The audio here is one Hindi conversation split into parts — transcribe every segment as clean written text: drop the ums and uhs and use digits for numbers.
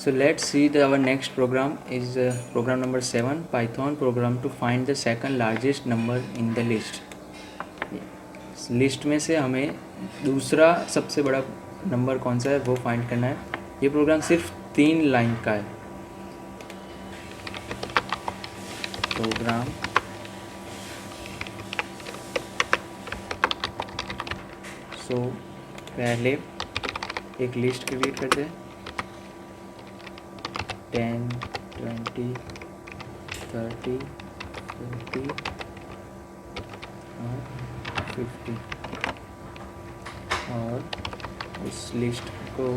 So let's see our next program is program number 7, Python program to find the second largest number in the list. List में से हमें दूसरा सबसे बड़ा नंबर कौन सा है वो फाइंड करना है. ये प्रोग्राम सिर्फ 3 लाइन का है. प्रोग्राम पहले एक लिस्ट क्रिएट करते हैं 10, 20, 30, 40 और 50 और उस लिस्ट को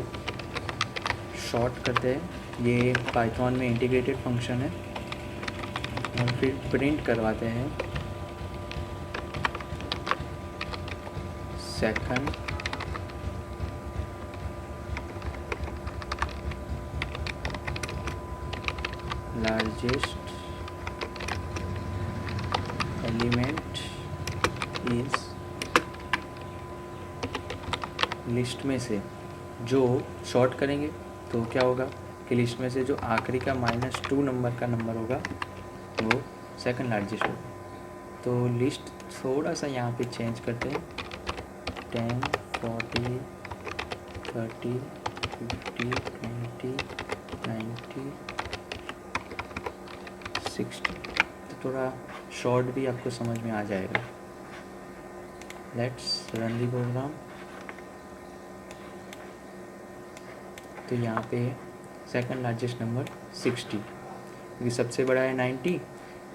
शॉर्ट करते हैं. ये पाइथन में इंटीग्रेटेड फंक्शन है और फिर प्रिंट करवाते हैं second largest element is list में से जो शॉर्ट करेंगे तो क्या होगा कि लिस्ट में से जो आखिरी का -2 नंबर का नंबर होगा वो सेकंड लार्जेस्ट होगा. तो लिस्ट थोड़ा सा यहाँ पे चेंज करते हैं 10, 40, 30, 50, 20, 90, 60. तो थोड़ा शॉर्ट भी आपको समझ में आ जाएगा. Let's run the program. तो यहाँ पे सेकंड लार्जेस्ट नंबर 60 क्योंकि सबसे बड़ा है 90,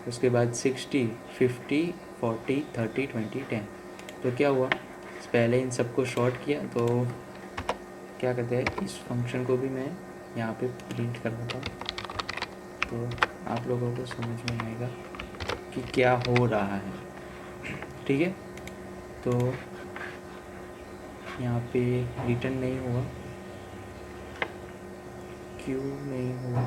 उसके बाद 60, 50, 40, 30, 20, 10. तो क्या हुआ पहले इन सबको शॉर्ट किया तो क्या कहते हैं इस फंक्शन को भी मैं यहाँ पे प्रिंट कर देता हूँ तो आप लोगों को समझ में आएगा कि क्या हो रहा है. ठीक है. तो यहाँ पे रिटर्न नहीं हुआ. क्यों नहीं हुआ?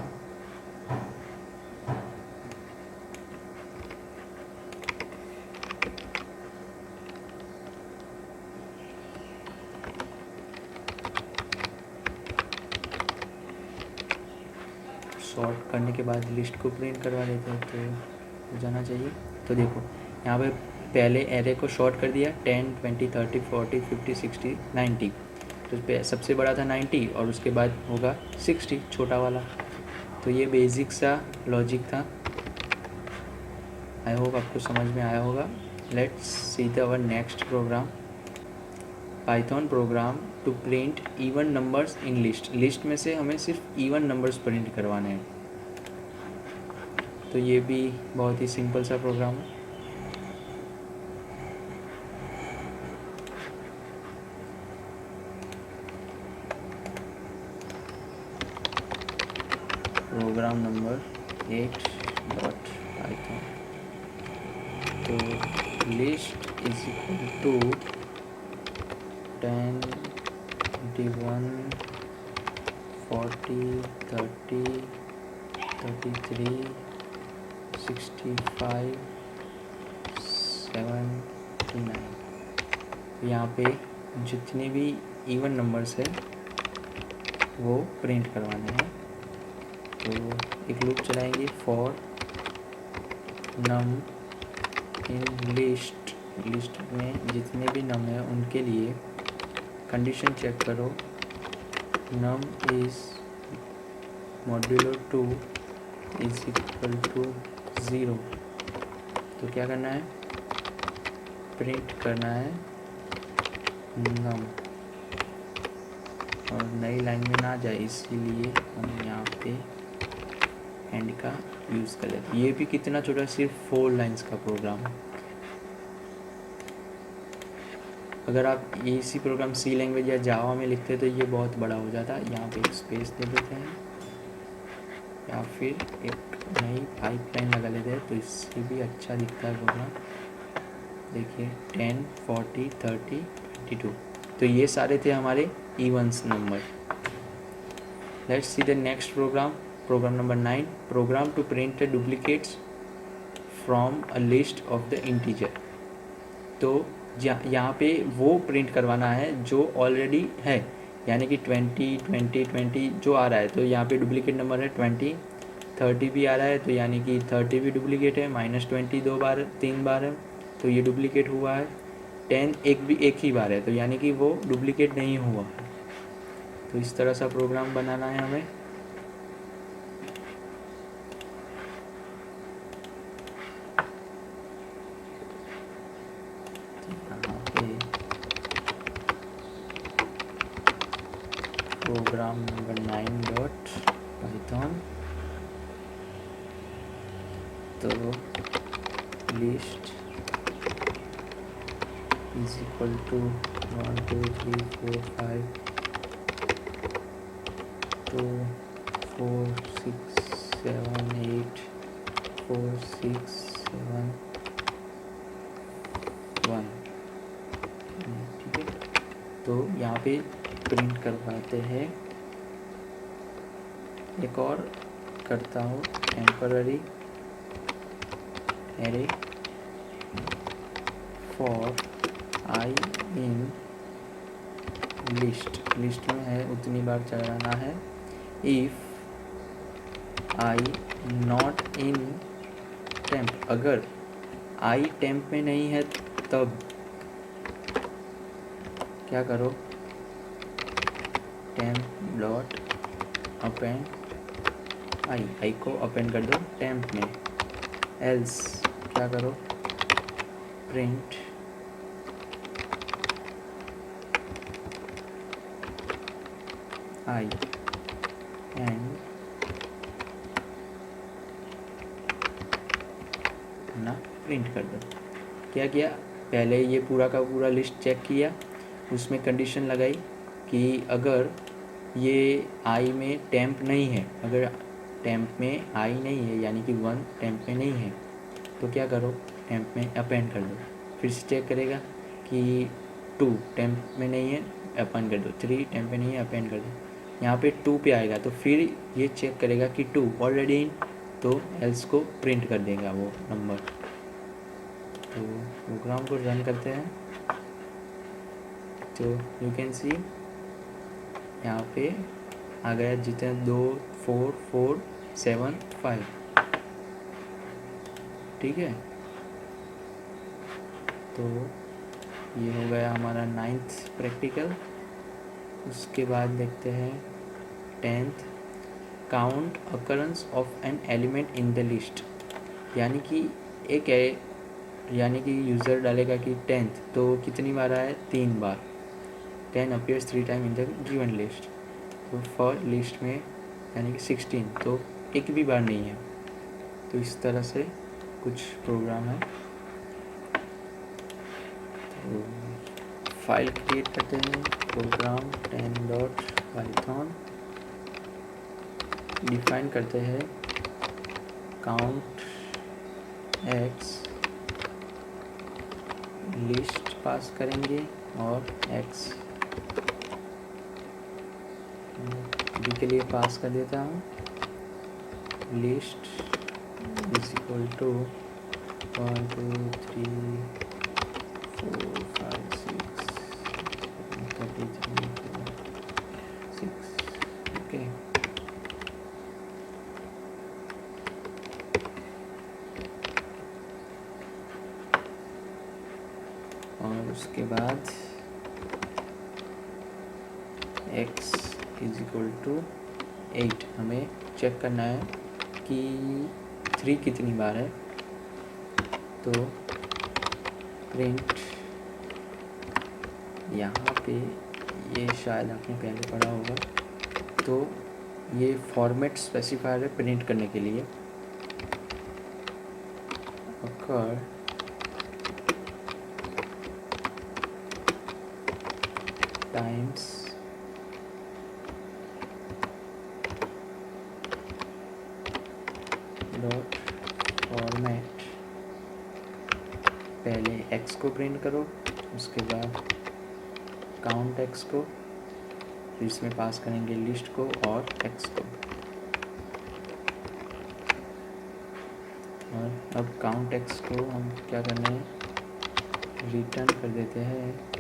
सॉर्ट करने के बाद लिस्ट को प्रिंट करवा देते हैं तो हो जाना चाहिए. तो देखो यहाँ पे पहले एरे को शॉर्ट कर दिया 10, 20, 30, 40, 50, 60, 90. तो सबसे बड़ा था 90 और उसके बाद होगा 60 छोटा वाला. तो ये बेसिक सा लॉजिक था. आई होप आपको समझ में आया होगा. Let's see our next program. Python program to print even numbers in list. List में से हमें सिर्फ इवन नंबर्स प्रिंट करवाने हैं. तो ये भी बहुत ही सिंपल सा प्रोग्राम है. Program number 8.python. तो लिस्ट इज इक्वल टू 10, 21, 40, 30, 33, 65, 79. यहाँ पे जितने भी इवन नंबर्स है वो प्रिंट करवाने हैं. तो एक लूप चलाएंगे for num in list. List में जितने भी नम है उनके लिए कंडीशन चेक करो. Num is modulo 2 is equal to 0. तो क्या करना है प्रिंट करना है नम और नई लाइन में ना जाए इसीलिए हम यहाँ पे एंड का यूज़ कर लेते. ये भी कितना छोटा सिर्फ 4 लाइंस का प्रोग्राम है. अगर आप इसी प्रोग्राम सी लैंग्वेज या जावा में लिखते तो ये बहुत बड़ा हो जाता. यहाँ पे एक स्पेस दे देते हैं या फिर एक नई पाइपलाइन लगा लेते हैं तो इससे भी अच्छा दिखता है प्रोग्राम. देखिए 10, 40, 30, 22. तो ये सारे थे हमारे evens number. Let's see the next program. Program number 9. Program to print the duplicates from a list of the integer. तो यहाँ पे वो प्रिंट करवाना है जो ऑलरेडी है. यानी कि 20 20 20 जो आ रहा है, तो यहाँ पे डुप्लीकेट नंबर है 20, 30 भी आ रहा है, तो यानी कि 30 भी डुप्लीकेट है, -20 2 बार 3 बार है, तो ये डुप्लीकेट हुआ है। 10 एक ही बार है, तो यानी कि वो डुप्लीकेट नहीं हुआ है। तो इस तरह सा प्रोग्राम बनाना है हमें। प्रोग्राम नंबर 9.python, तो लिस्ट इज इक्वल टू 1 2 3 4 5 2 4 6 7 8 4 6 7 1। ठीक है, तो यहाँ पे प्रिंट करवाते हैं। एक और करता हूँ, temporary array for I in list में है उतनी बार चलाना है। If I not in temp, अगर आई टेम्प में नहीं है तब क्या करो, टेम्प डॉट अपेंड आई को अपेंड कर दो टेम्प में। एल्स क्या करो, प्रिंट आई एंड ना प्रिंट कर दो। क्या किया, पहले ये पूरा का पूरा लिस्ट चेक किया, उसमें कंडीशन लगाई कि अगर ये आई में टेम्प नहीं है, अगर टेम्प में आई नहीं है यानी कि 1 टेम्प में नहीं है, तो क्या करो, टेम्प में अपेंड कर दो। फिर से चेक करेगा कि 2 टेम्प में नहीं है, अपेंड कर दो। 3 टेम्प में नहीं है, अपेंड कर दो। यहाँ पे 2 पे आएगा तो फिर ये चेक करेगा कि 2 ऑलरेडी इन, तो एल्स को प्रिंट कर देगा वो नंबर। तो प्रोग्राम को रन करते हैं, तो यू कैन सी यहाँ पे आ गया जितने 2 4 4 7 5। ठीक है, तो ये हो गया हमारा 9th प्रैक्टिकल। उसके बाद देखते हैं 10th, count occurrence of an element in the list. यानी कि एक है, यानी कि यूज़र डालेगा कि 10th, तो कितनी बार आया है, 3 बार। 10 appears 3 time in the given list. तो फॉर लिस्ट में यानी कि 16, तो एक भी बार नहीं है। तो इस तरह से कुछ प्रोग्राम है। तो फाइल क्रिएट करते हैं, प्रोग्राम 10.python, डिफाइन करते हैं काउंट एक्स, लिस्ट पास करेंगे और एक्स बी के लिए पास कर देता हूँ। List is equal to 1 2 3 4 5 6 33 6। Okay, और उसके बाद x इज इक्वल टू 8। हमें चेक करना है कि 3 कितनी बार है, तो प्रिंट, यहाँ पे ये शायद आपने पहले पढ़ा होगा, तो ये फॉर्मेट स्पेसिफायर है प्रिंट करने के लिए। occur times डॉट फॉर्मेट, पहले x को प्रिंट करो, उसके बाद काउंट x को, फिर इसमें पास करेंगे लिस्ट को और x को। और अब काउंट x को हम क्या करना है, रिटर्न कर देते हैं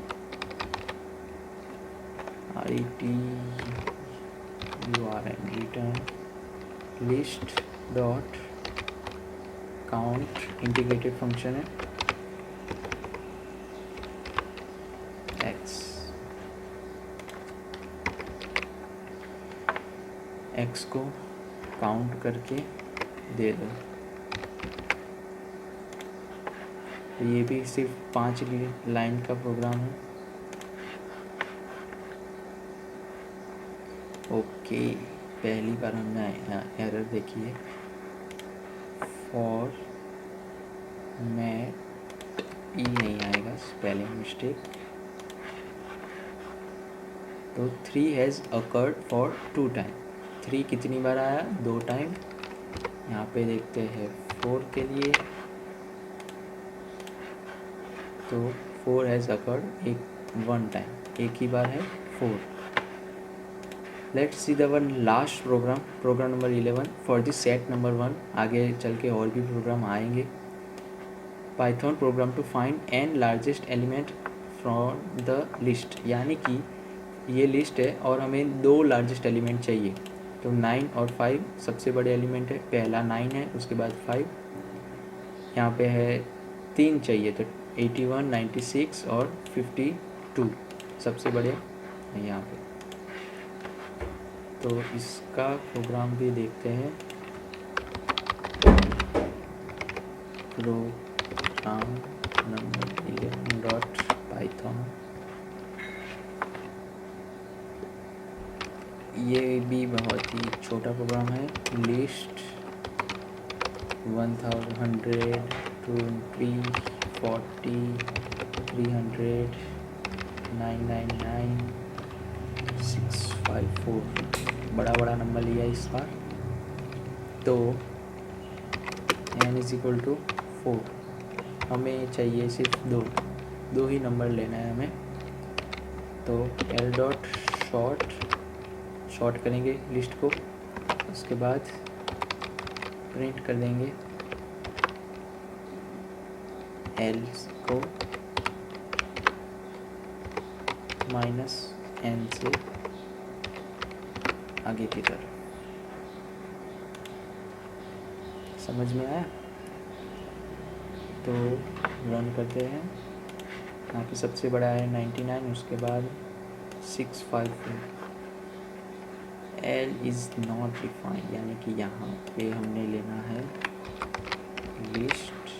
RETURN return list dot count integrated function है x को काउंट करके दे दो। तो ये भी सिर्फ 5 लाइन का प्रोग्राम है। ओके, पहली बार हमने एरर देखी है फॉर में ई नहीं आएगा, स्पेलिंग मिस्टेक। तो 3 हैज़ अकर्ड फॉर 2 टाइम। 3 कितनी बार आया? 2 टाइम। यहाँ पे देखते हैं 4 के लिए, तो 4 हैज़ अकर्ड 1 टाइम, एक ही बार है 4। Let's see the one last program number 11 for the set number 1। आगे चल के और भी प्रोग्राम आएंगे। Python program to find an largest element from the list, यानी कि ये लिस्ट है और हमें 2 लार्जेस्ट एलिमेंट चाहिए। तो 9 और 5 सबसे बड़े एलिमेंट है। पहला 9 है, उसके बाद 5। यहाँ पे है 3 चाहिए, तो 81, 96 और 52 सबसे बड़े हैं यहाँ पे। तो इसका प्रोग्राम भी देखते हैं। Program number 11.python। ये भी बहुत ही छोटा प्रोग्राम है। लिस्ट 1100 20 40 300 999 654 बड़ा नंबर लिया इस बार। तो n = 4, हमें चाहिए सिर्फ 2 ही नंबर लेना है हमें। तो l. शॉर्ट करेंगे लिस्ट को, उसके बाद प्रिंट कर देंगे l को -n से आगे की तरफ। समझ में आया? तो रन करते हैं। यहाँ पे सबसे बड़ा है 99, उसके बाद 654। L इज़ नॉट डिफाइंड, यानी कि यहाँ पे हमने लेना है लिस्ट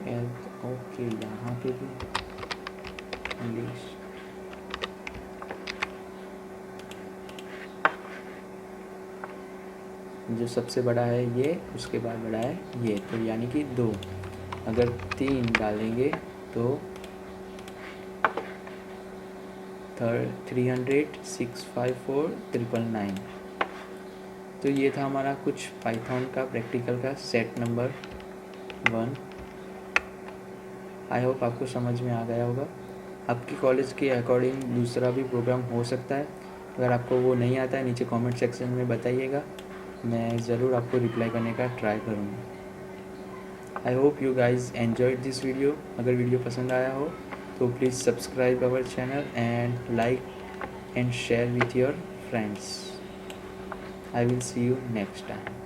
L। ओके, यहाँ पे भी लिस्ट जो सबसे बड़ा है ये, उसके बाद बड़ा है ये, तो यानी कि 2। अगर 3 डालेंगे तो 300 654 999। तो ये था हमारा कुछ पाइथन का प्रैक्टिकल का सेट नंबर 1। आई होप आपको समझ में आ गया होगा। आपकी कॉलेज के अकॉर्डिंग दूसरा भी प्रोग्राम हो सकता है। अगर आपको वो नहीं आता है, नीचे कमेंट सेक्शन में बताइएगा, मैं ज़रूर आपको रिप्लाई करने का ट्राई करूँगा। I hope you guys enjoyed this video. अगर वीडियो पसंद आया हो तो please subscribe our channel and like and share with your friends. I will see you next time.